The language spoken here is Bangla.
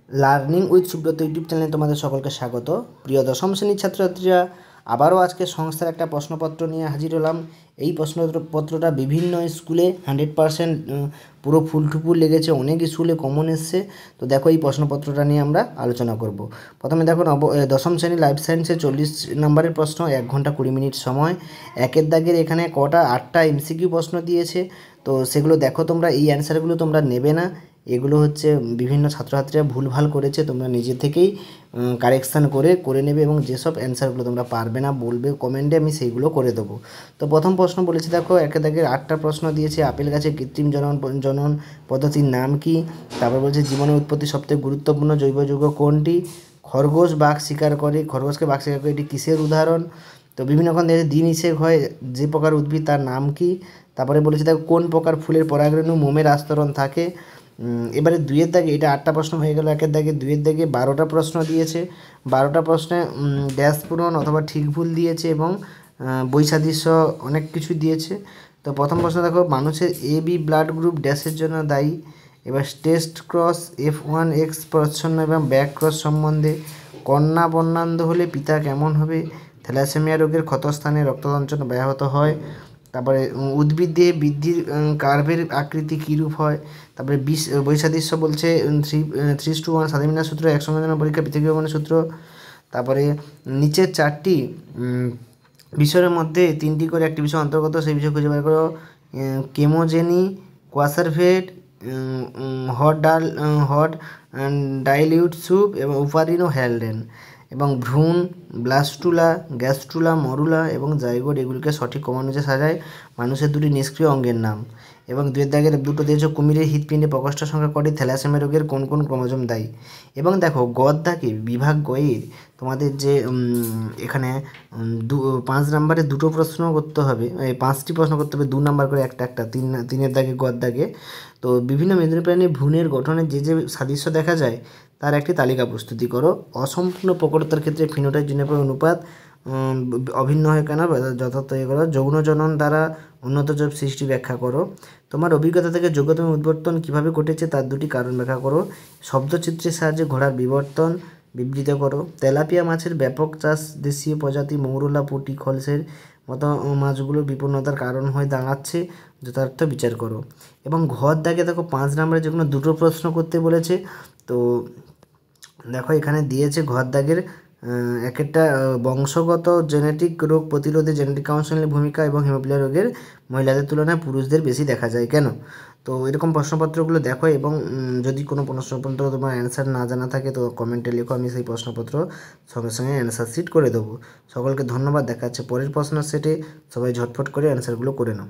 লার্নিং উইথ সুব্রত ইউটিউব চ্যানেলে তোমাদের সকলকে স্বাগত। প্রিয় দশম শ্রেণীর ছাত্রছাত্রীরা, আবারও আজকে সংস্থার একটা প্রশ্নপত্র নিয়ে হাজির হলাম। এই প্রশ্নপত্রটা বিভিন্ন স্কুলে 100% পুরো ফুল টু ফুল লেগেছে, অনেক স্কুলে কমন এসছে। তো দেখো এই প্রশ্নপত্রটা নিয়ে আমরা আলোচনা করব। প্রথমে দেখো দশম শ্রেণী লাইফ সায়েন্সে 40 নম্বরের প্রশ্ন, 1 ঘন্টা 20 মিনিট সময়। একের দাগের এখানে 8টা এমসিকিউ প্রশ্ন দিয়েছে। তো সেগুলো দেখো তোমরা, এই অ্যান্সারগুলো তোমরা নেবে না, এগুলো হচ্ছে বিভিন্ন ছাত্রছাত্রীরা ভুলভাল করেছে, তোমরা নিজে থেকেই কারেকশান করে নেবে এবং যেসব অ্যান্সারগুলো তোমরা পারবে না বলবে কমেন্টে, আমি সেইগুলো করে দেবো। তো প্রথম প্রশ্ন বলেছি দেখো, একে দাগের 8টা প্রশ্ন দিয়েছে। আপেল গাছের কৃত্রিম জনন পদ্ধতির নাম কি? তারপর বলছে জীবনের উৎপত্তি সবথেকে গুরুত্বপূর্ণ জৈব যৌগ কোনটি? খরগোশ বাঘ শিকার করে, খরগোশকে বাঘ শিকার করে, এটি কিসের উদাহরণ? তো বিভিন্ন রকম দিন নিষেক হয় যে প্রকার উদ্ভিদ তার নাম কি? তারপরে বলেছে দেখো, কোন প্রকার ফুলের পরাগরেণু মোমের আস্তরণ থাকে? এবারে 2-এর দাগে, এটা 8টা প্রশ্ন হয়ে গেল একের দাগে। 2-এর দাগে 12টা প্রশ্ন দিয়েছে। 12টা প্রশ্নে ড্যাশ পূরণ অথবা ঠিক ভুল দিয়েছে এবং বৈসাদৃশ্য অনেক কিছু দিয়েছে। তো প্রথম প্রশ্ন দেখো, মানুষের AB ব্লাড গ্রুপ ড্যাশের জন্য দায়ী? এবার টেস্ট ক্রস F1X প্রচ্ছন্ন এবং ব্যাক ক্রস সম্বন্ধে। কন্যা বর্ণান্ধ হলে পিতা কেমন হবে? থ্যালাসেমিয়া রোগের ক্ষতস্থানে রক্তসঞ্চালন ব্যাহত হয়। তারপরে উদ্ভিদে বৃদ্ধির কার্ভের আকৃতি কীরূপ হয়? তারপরে বৈসাদৃশ্য বলছে 3:1 স্বাধীনতা সূত্র, এক সংযোজন পরীক্ষা, পৃথকীকরণের সূত্র। তারপরে নিচের 4টি বিষয়ের মধ্যে 3টি করে একটি বিষয় অন্তর্গত, সেই বিষয় খুঁজে বের করো। কেমোজেনি, কোয়াসারভেট, হট ডাইলিউট স্যুপ এবং উপারিনো হ্যালডেন। এবং ভ্রূণ, ব্লাস্টুলা, গ্যাস্ট্রুলা, মরুলা এবং জাইগোট, এগুলিকে সঠিক ক্রম অনুযায়ী সাজায়। মানুষের 2টি নিষ্ক্রিয় অঙ্গের নাম। এবং 2-এর দাগের 2টো দিয়েছে, কুমিরের হৃৎপিণ্ডে প্রকোষ্ঠ সংখ্যা কটি? থ্যালাসেমিয়া রোগের কোন কোন ক্রোমোজোম দায়ী? এবং দেখো গদ দাগে বিভাগ গয়ের তোমাদের যে এখানে 5 নম্বরে 2টো প্রশ্ন করতে হবে, 5টি প্রশ্ন করতে হবে, 2 নম্বর করে একটা 3-এর দাগে গদ দাগে। তো বিভিন্ন মেরুদণ্ডী প্রাণীর ভ্রূণের গঠনে যে যে সাদৃশ্য দেখা যায় তার একটি তালিকা প্রস্তুতি করো। অসম্পূর্ণ প্রকটতার ক্ষেত্রে ফিনোটাইপ জিনোটাইপ অনুপাত অভিন্ন হয় কেন? যথার্থ এ করো। যৌন জনন দ্বারা উন্নত জৈব সৃষ্টি ব্যাখ্যা করো। তোমার অভিজ্ঞতা থেকে যোগ্যতম উদ্বর্তন কীভাবে ঘটেছে তার 2টি কারণ ব্যাখ্যা করো। শব্দচিত্রের সাহায্যে ঘোড়ার বিবর্তন বিবৃত করো। তেলাপিয়া মাছের ব্যাপক চাষ দেশীয় প্রজাতি মৌরলা, পুঁটি, খলসের মতো মাছগুলোর বিপন্নতার কারণ হয়ে দাঁড়াচ্ছে, যথার্থ বিচার করো। এবং ঘর দাগে দেখো 5 নম্বরে যে কোনো 2টো প্রশ্ন করতে বলেছে। তো দেখো এখানে দিয়েছে ঘর দাগের একটা বংশগত জেনেটিক রোগ প্রতিরোধে জেনেটিক কাউন্সেলিংয়ের ভূমিকা এবং হিমোফিলিয়া রোগের মহিলাদের তুলনায় পুরুষদের বেশি দেখা যায় কেন? তো এরকম প্রশ্নপত্রগুলো দেখো এবং যদি কোনো প্রশ্নপত্র তোমার অ্যান্সার না জানা থাকে তো কমেন্টে লেখো, আমি সেই প্রশ্নপত্র সঙ্গে সঙ্গে অ্যান্সার শিট করে দেবো। সকলকে ধন্যবাদ, দেখা যাচ্ছে পরের প্রশ্ন সেটে। সবাই ঝটফট করে অ্যান্সারগুলো করে নাও।